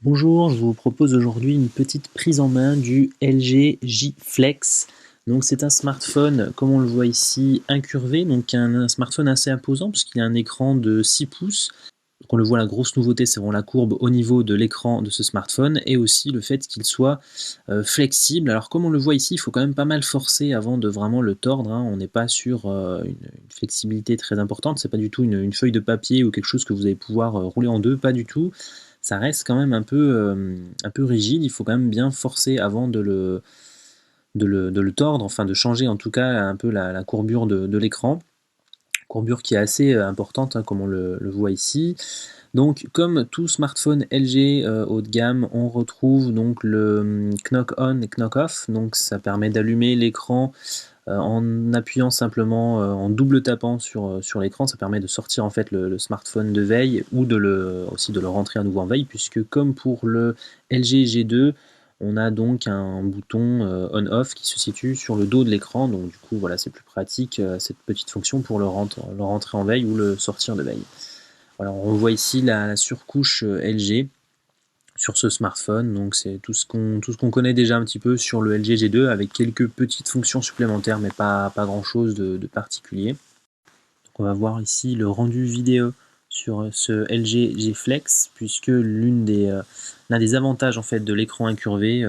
Bonjour, je vous propose aujourd'hui une petite prise en main du LG J Flex. Donc c'est un smartphone, comme on le voit ici, incurvé, donc un smartphone assez imposant puisqu'il a un écran de 6 pouces. Donc on le voit, la grosse nouveauté, c'est vraiment la courbe au niveau de l'écran de ce smartphone et aussi le fait qu'il soit flexible. Alors comme on le voit ici, il faut quand même pas mal forcer avant de vraiment le tordre, hein. On n'est pas sur une flexibilité très importante, c'est pas du tout une feuille de papier ou quelque chose que vous allez pouvoir rouler en deux, pas du tout. Ça reste quand même un peu rigide, il faut quand même bien forcer avant de le tordre, enfin de changer en tout cas un peu la courbure de l'écran. Courbure qui est assez importante, hein, comme on le voit ici. Donc, comme tout smartphone LG haut de gamme, on retrouve donc le Knock On et Knock Off. Donc, ça permet d'allumer l'écran en appuyant simplement, en double tapant sur l'écran. Ça permet de sortir en fait le smartphone de veille ou aussi de le rentrer à nouveau en veille, puisque comme pour le LG G2, on a donc un bouton on-off qui se situe sur le dos de l'écran. Donc, du coup, voilà, c'est plus pratique cette petite fonction pour le rentrer en veille ou le sortir de veille. Voilà, on voit ici la surcouche LG sur ce smartphone, donc c'est tout ce qu'on connaît déjà un petit peu sur le LG G2 avec quelques petites fonctions supplémentaires mais pas grand chose de particulier. Donc on va voir ici le rendu vidéo sur ce LG G Flex, puisque l'un des avantages en fait de l'écran incurvé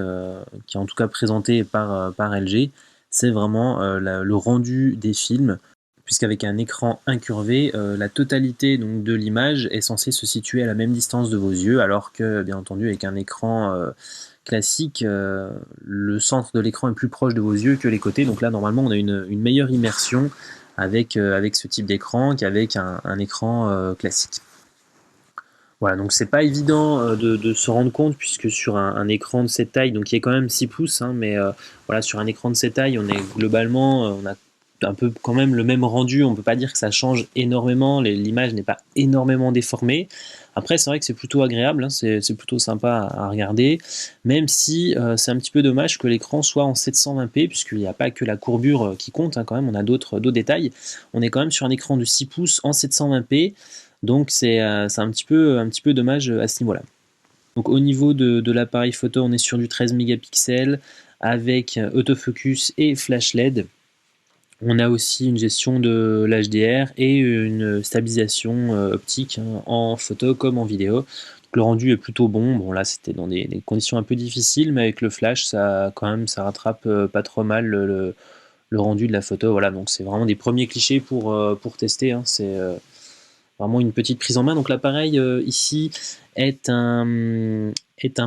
qui est en tout cas présenté par LG, c'est vraiment le rendu des films, puisqu'avec un écran incurvé, la totalité donc, de l'image est censée se situer à la même distance de vos yeux, alors que bien entendu avec un écran classique, le centre de l'écran est plus proche de vos yeux que les côtés, donc là normalement on a une meilleure immersion avec ce type d'écran qu'avec un écran classique. Voilà, donc c'est pas évident de se rendre compte, puisque sur un écran de cette taille, donc qui est quand même 6 pouces, hein, mais voilà, sur un écran de cette taille, on est globalement, on a un peu quand même le même rendu. On peut pas dire que ça change énormément, l'image n'est pas énormément déformée. Après, c'est vrai que c'est plutôt agréable, hein, c'est plutôt sympa à regarder, même si c'est un petit peu dommage que l'écran soit en 720p, puisqu'il n'y a pas que la courbure qui compte, hein, quand même, on a d'autres détails. On est quand même sur un écran de 6 pouces en 720p, donc c'est un petit peu dommage à ce niveau-là. Donc au niveau de l'appareil photo, on est sur du 13 mégapixels avec autofocus et flash LED. On a aussi une gestion de l'HDR et une stabilisation optique, hein, en photo comme en vidéo. Donc le rendu est plutôt bon. Bon là c'était dans des conditions un peu difficiles, mais avec le flash ça quand même ça rattrape pas trop mal le rendu de la photo. Voilà, donc c'est vraiment des premiers clichés pour tester, hein. C'est vraiment une petite prise en main. Donc l'appareil ici est un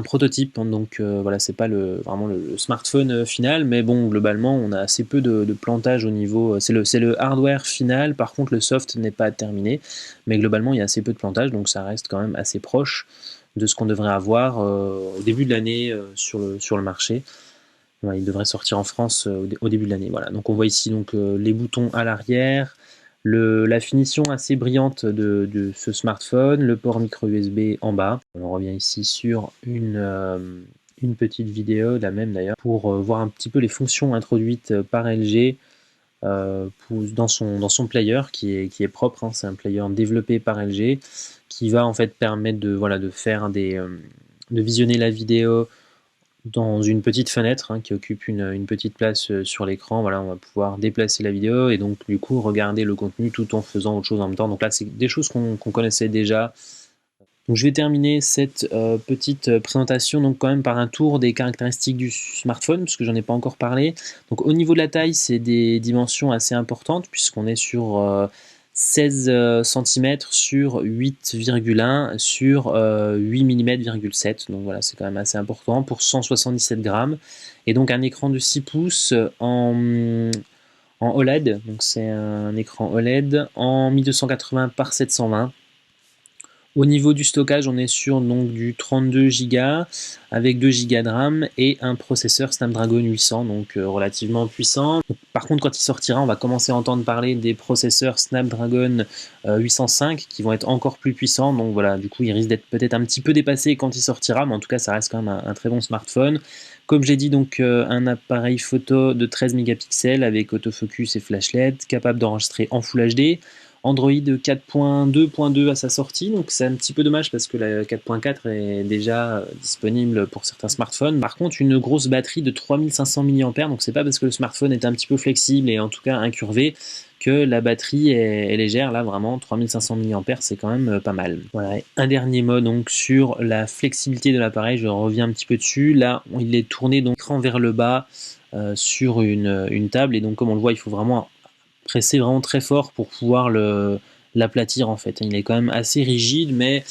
prototype, hein. Donc voilà, c'est pas vraiment le smartphone final, mais bon, globalement, on a assez peu de plantage au niveau. C'est le hardware final, par contre, le soft n'est pas terminé, mais globalement, il y a assez peu de plantage, donc ça reste quand même assez proche de ce qu'on devrait avoir au début de l'année sur le marché. Voilà, il devrait sortir en France au début de l'année. Voilà. Donc on voit ici donc, les boutons à l'arrière, la finition assez brillante de ce smartphone, le port micro USB en bas. On revient ici sur une petite vidéo, la même d'ailleurs, pour voir un petit peu les fonctions introduites par LG dans son player qui est propre, hein. C'est un player développé par LG qui va en fait permettre voilà, de faire de visionner la vidéo dans une petite fenêtre, hein, qui occupe une petite place sur l'écran. Voilà, on va pouvoir déplacer la vidéo et donc du coup regarder le contenu tout en faisant autre chose en même temps. Donc là, c'est des choses qu'on connaissait déjà. Donc je vais terminer cette petite présentation donc quand même par un tour des caractéristiques du smartphone, parce que j'en ai pas encore parlé. Donc au niveau de la taille, c'est des dimensions assez importantes, puisqu'on est sur 16 cm sur 8,1 sur 8 mm,7. Donc voilà, c'est quand même assez important pour 177 grammes. Et donc un écran de 6 pouces en OLED. Donc c'est un écran OLED en 1280 par 720. Au niveau du stockage, on est sur donc du 32 Go avec 2 Go de RAM et un processeur Snapdragon 800, donc relativement puissant. Donc, par contre, quand il sortira, on va commencer à entendre parler des processeurs Snapdragon 805 qui vont être encore plus puissants. Donc voilà, du coup, il risque d'être peut-être un petit peu dépassé quand il sortira, mais en tout cas, ça reste quand même un très bon smartphone. Comme j'ai dit, donc un appareil photo de 13 mégapixels avec autofocus et flash LED, capable d'enregistrer en Full HD. Android 4.2.2 à sa sortie, donc c'est un petit peu dommage parce que la 4.4 est déjà disponible pour certains smartphones. Par contre, une grosse batterie de 3500 mAh, donc c'est pas parce que le smartphone est un petit peu flexible et en tout cas incurvé que la batterie est légère. Là, vraiment, 3500 mAh, c'est quand même pas mal. Voilà. Un dernier mot donc sur la flexibilité de l'appareil, je reviens un petit peu dessus. Là, il est tourné donc écran vers le bas sur une table, et donc comme on le voit, il faut vraiment presser vraiment très fort pour pouvoir l'aplatir en fait. Il est quand même assez rigide, mais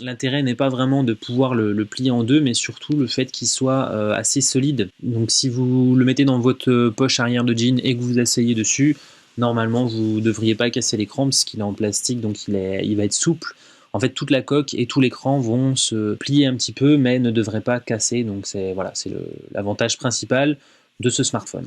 l'intérêt n'est pas vraiment de pouvoir le plier en deux, mais surtout le fait qu'il soit assez solide. Donc si vous le mettez dans votre poche arrière de jean et que vous asseyez dessus, normalement vous ne devriez pas casser l'écran parce qu'il est en plastique, donc il va être souple. En fait, toute la coque et tout l'écran vont se plier un petit peu, mais ne devraient pas casser. Donc c'est voilà, c'est l'avantage principal de ce smartphone.